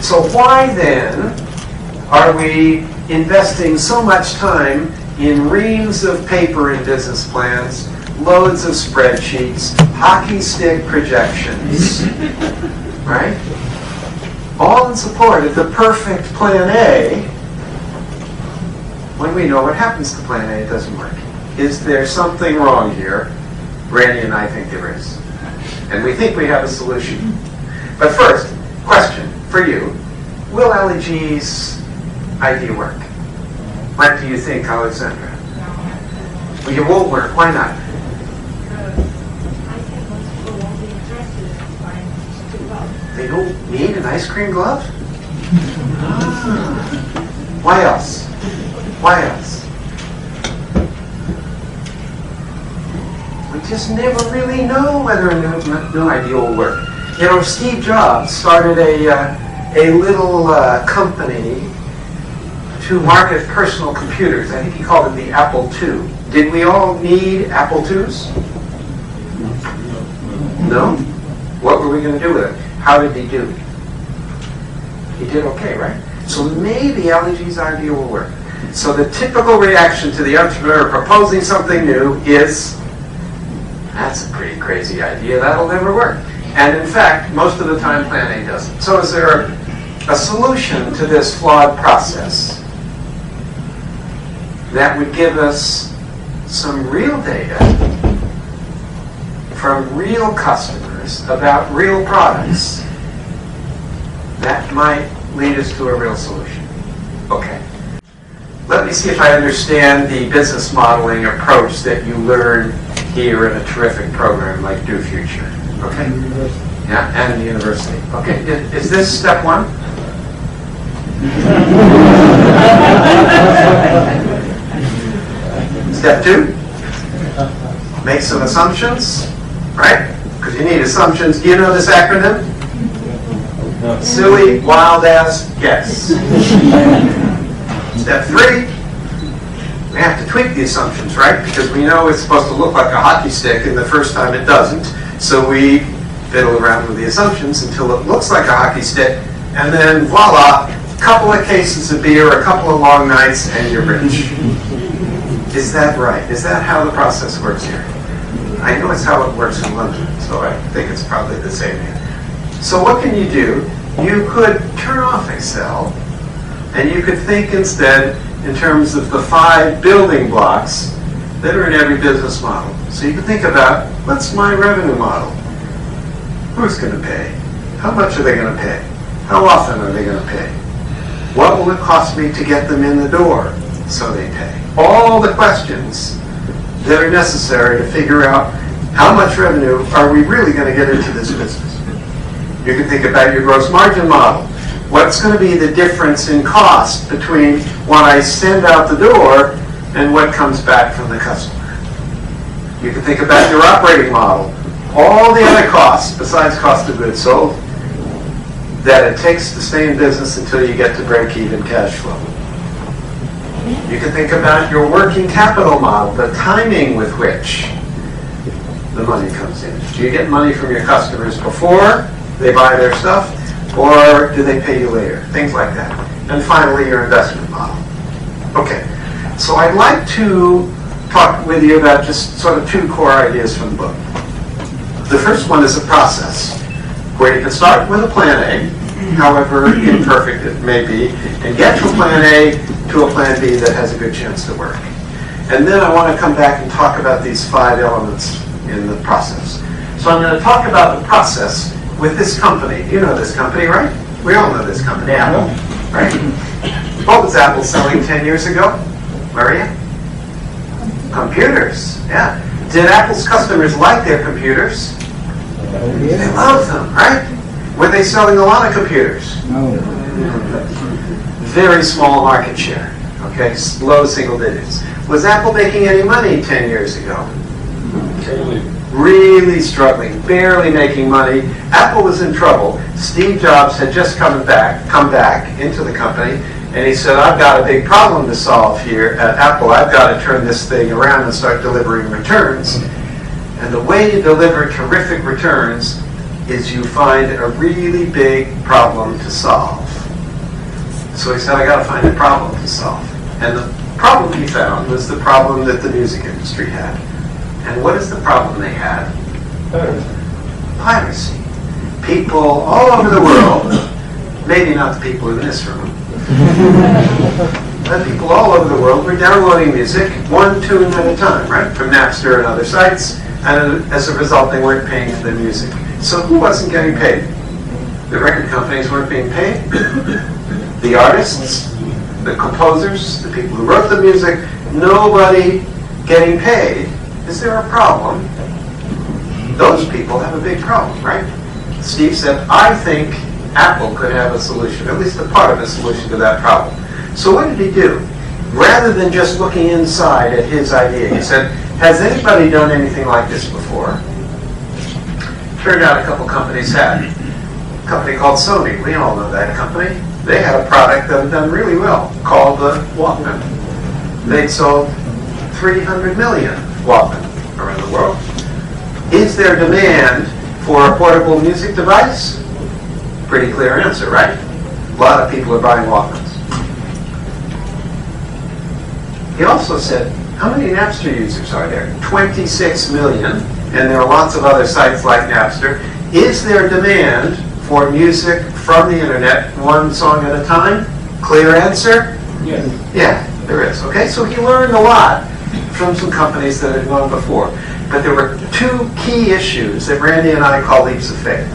So why then are we investing so much time in reams of paper and business plans, loads of spreadsheets, hockey stick projections, right? All in support of the perfect plan A, when we know what happens to plan A, it doesn't work. Is there something wrong here? Randy and I think there is. And we think we have a solution. But first, question for you. Will LEG's idea work? What do you think, Alexandra? Well, it won't work. Why not? They don't need an ice cream glove? Why else? Why else? We just never really know whether a new idea will work. You know, Steve Jobs started a little company to market personal computers. I think he called it the Apple II. Did we all need Apple IIs? No? What were we going to do with it? How did he do? He did okay, right? So maybe LEG's idea will work. So the typical reaction to the entrepreneur proposing something new is, that's a pretty crazy idea, that'll never work. And in fact, most of the time plan A doesn't. So is there a solution to this flawed process that would give us some real data from real customers about real products that might lead us to a real solution? Okay. Let me see if I understand the business modeling approach that you learn here in a terrific program like Do Future. Okay? Yeah, and the university. Okay, is this step one? Step two? Make some assumptions, right? Because you need assumptions. Do you know this acronym? Silly, wild ass guess. Step three, we have to tweak the assumptions, right? Because we know it's supposed to look like a hockey stick, and the first time it doesn't. So we fiddle around with the assumptions until it looks like a hockey stick, and then voila, a couple of cases of beer, a couple of long nights, and you're rich. Is that right? Is that how the process works here? I know it's how it works in London, so I think it's probably the same here. So what can you do? You could turn off Excel, and you could think instead in terms of the 5 building blocks that are in every business model. So you can think about, what's my revenue model? Who's going to pay? How much are they going to pay? How often are they going to pay? What will it cost me to get them in the door so they pay? All the questions that are necessary to figure out how much revenue are we really going to get into this business. You can think about your gross margin model. What's going to be the difference in cost between what I send out the door and what comes back from the customer? You can think about your operating model. All the other costs, besides cost of goods sold, that it takes to stay in business until you get to break-even cash flow. You can think about your working capital model, the timing with which the money comes in. Do you get money from your customers before they buy their stuff, or do they pay you later? Things like that. And finally, your investment model. Okay, so I'd like to talk with you about just sort of 2 core ideas from the book. The first one is a process, where you can start with a plan A, however imperfect it may be, and get from plan A to a plan B that has a good chance to work. And then I want to come back and talk about these 5 elements in the process. So I'm going to talk about the process with this company. You know this company, right? We all know this company, Apple, right? What was Apple selling 10 years ago? Maria? Computers, yeah. Did Apple's customers like their computers? They loved them, right? Were they selling a lot of computers? No. Very small market share, okay? Low single digits. Was Apple making any money 10 years ago? Really struggling, barely making money. Apple was in trouble. Steve Jobs had just come back into the company, and he said, I've got a big problem to solve here at Apple. I've got to turn this thing around and start delivering returns. And the way you deliver terrific returns is you find a really big problem to solve. So he said, I got to find a problem to solve. And the problem he found was the problem that the music industry had. And what is the problem they had? Piracy. People all over the world, maybe not the people in this room, but people all over the world were downloading music one tune at a time, right? From Napster and other sites, and as a result they weren't paying for their music. So who wasn't getting paid? The record companies weren't being paid. The artists, the composers, the people who wrote the music, nobody getting paid. Is there a problem? Those people have a big problem, right? Steve said, I think Apple could have a solution, at least a part of a solution to that problem. So what did he do? Rather than just looking inside at his idea, he said, has anybody done anything like this before? Turned out a couple companies had. A company called Sony, we all know that company. They had a product that had done really well, called the Walkman. They'd sold 300 million Walkman around the world. Is there demand for a portable music device? Pretty clear answer, right? A lot of people are buying Walkmans. He also said, how many Napster users are there? 26 million, and there are lots of other sites like Napster. Is there demand for music from the internet, one song at a time? Clear answer? Yes. Yeah, there is. Okay, so he learned a lot from some companies that had gone before. But there were two key issues that Randy and I call leaps of faith.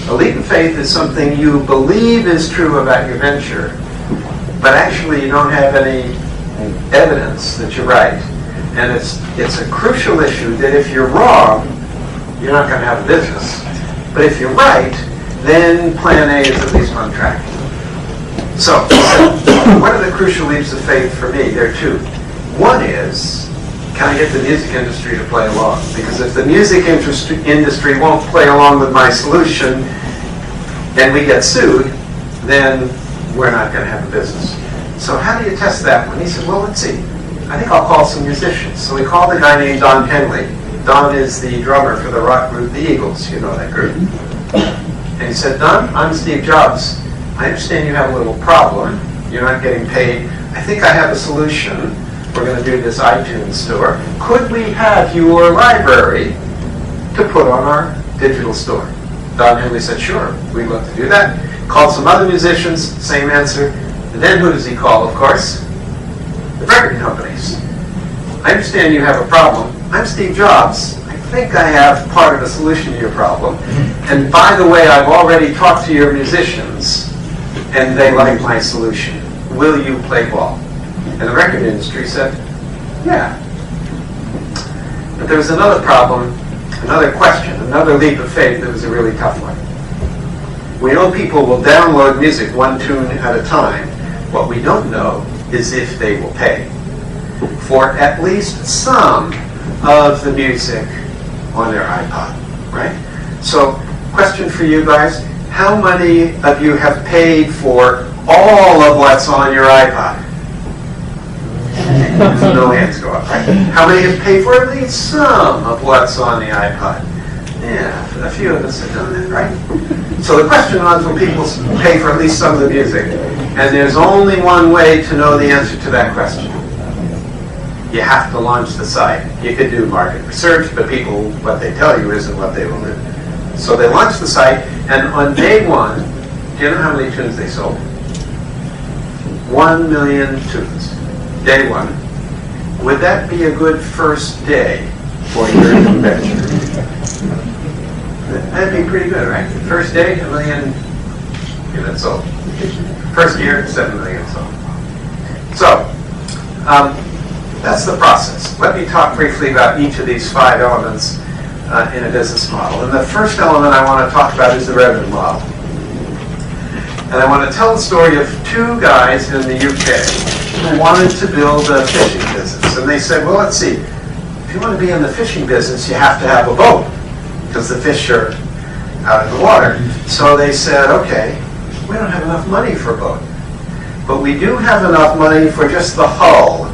A leap of faith is something you believe is true about your venture, but actually you don't have any evidence that you're right. And it's a crucial issue that if you're wrong, you're not going to have a business. But if you're right, then plan A is at least on track. So, what are the crucial leaps of faith for me? There are two. One is, can I get the music industry to play along? Because if the music industry won't play along with my solution and we get sued, then we're not going to have a business. So how do you test that one? He said, well, let's see. I think I'll call some musicians. So we called a guy named Don Henley. Don is the drummer for the rock group The Eagles. You know that group. And he said, Don, I'm Steve Jobs. I understand you have a little problem. You're not getting paid. I think I have a solution. We're going to do this iTunes store. Could we have your library to put on our digital store? Don Henley said, sure, we'd love to do that. Called some other musicians, same answer. And then who does he call, of course? The record companies. I understand you have a problem. I'm Steve Jobs. I think I have part of a solution to your problem. And by the way, I've already talked to your musicians, and they like my solution. Will you play ball? And the record industry said, yeah. But there was another problem, another question, another leap of faith that was a really tough one. We know people will download music one tune at a time. What we don't know is if they will pay for at least some of the music on their iPod, right? So, question for you guys, how many of you have paid for all of what's on your iPod? No hands go up, right? How many have paid for at least some of what's on the iPod? Yeah, a few of us have done that, right? So the question was, will people pay for at least some of the music? And there's only one way to know the answer to that question. You have to launch the site. You could do market research, but people, what they tell you isn't what they will do. So they launched the site, and on day one, do you know how many tunes they sold? 1 million tunes. Day one. Would that be a good first day for your venture? That'd be pretty good, right? First day, 1 million units sold. First year, 7 million sold. So, that's the process. Let me talk briefly about each of these 5 elements in a business model. And the first element I want to talk about is the revenue model. And I want to tell the story of 2 guys in the UK who wanted to build a fishing business. And they said, well, let's see, if you want to be in the fishing business, you have to have a boat, because the fish are out in the water. So they said, okay, we don't have enough money for a boat, but we do have enough money for just the hull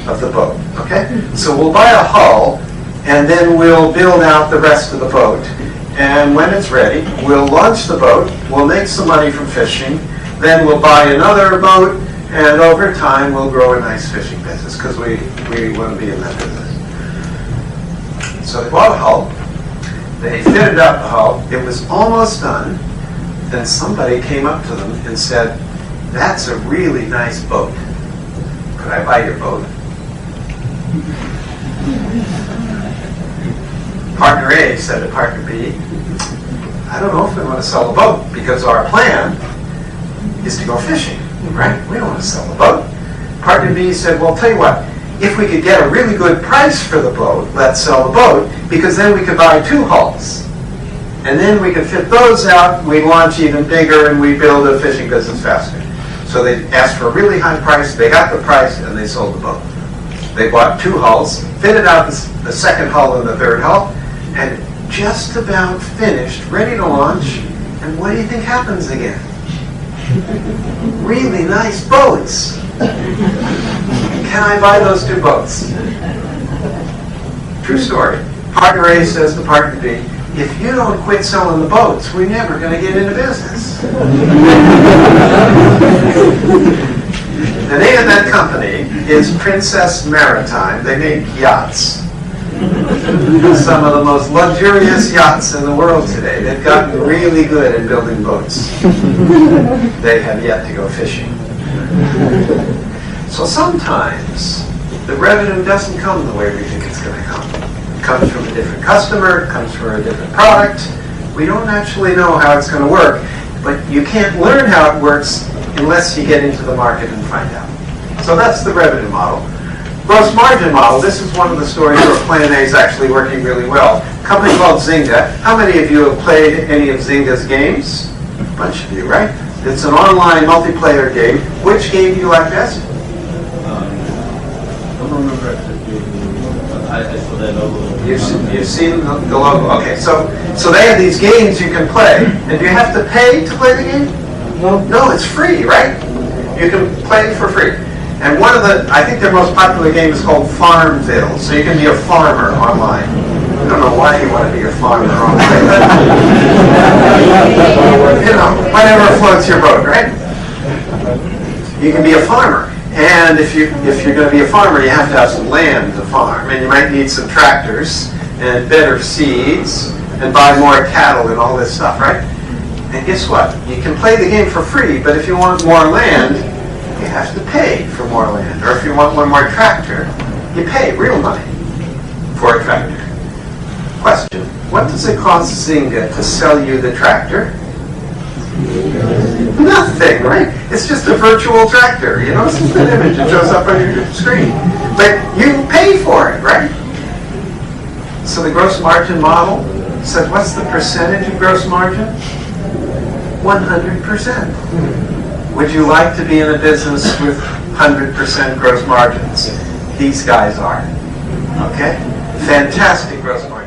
of the boat, okay? So we'll buy a hull, and then we'll build out the rest of the boat. And when it's ready, we'll launch the boat, we'll make some money from fishing, then we'll buy another boat, and over time we'll grow a nice fishing business because we want to be in that business. So they bought a hull, they fitted out the hull, it was almost done, then somebody came up to them and said, "That's a really nice boat. Could I buy your boat?" Partner A said to partner B, "I don't know if we want to sell the boat because our plan is to go fishing, right? We don't want to sell the boat." Partner B said, "Well, tell you what, if we could get a really good price for the boat, let's sell the boat because then we could buy 2 hulls. And then we could fit those out, we launch even bigger, and we build a fishing business faster." So they asked for a really high price, they got the price, and they sold the boat. They bought 2 hulls, fitted out the second hull and the third hull, and just about finished, ready to launch, and what do you think happens again? Really nice boats. Can I buy those 2 boats? True story. Partner A says to partner B, "If you don't quit selling the boats, we're never going to get into business." The name of that company is Princess Maritime. They make yachts. Some of the most luxurious yachts in the world today. They've gotten really good at building boats. They have yet to go fishing. So sometimes the revenue doesn't come the way we think it's going to come. It comes from a different customer, it comes from a different product. We don't actually know how it's going to work, but you can't learn how it works unless you get into the market and find out. So that's the revenue model. Gross margin model, this is one of the stories where Plan A is actually working really well. A company called Zynga. How many of you have played any of Zynga's games? A bunch of you, right? It's an online multiplayer game. Which game do you like best? I don't remember if I saw that logo. You've seen the logo. Okay, so they have these games you can play. And do you have to pay to play the game? No, it's free, right? You can play it for free. And one of the, I think their most popular game is called Farmville. So you can be a farmer online. I don't know why you want to be a farmer online. You know, whatever floats your boat, right? You can be a farmer. And if you're going to be a farmer, you have to have some land to farm. And you might need some tractors and better seeds and buy more cattle and all this stuff, right? And guess what? You can play the game for free, but if you want more land, you have to pay for more land. Or if you want one more tractor, you pay real money for a tractor. Question, what does it cost Zynga to sell you the tractor? Nothing, right? It's just a virtual tractor. You know, it's just an image that shows up on your screen. But you pay for it, right? So the gross margin model says, what's the percentage of gross margin? 100%. Would you like to be in a business with 100% gross margins? These guys are. Okay? Fantastic gross margins.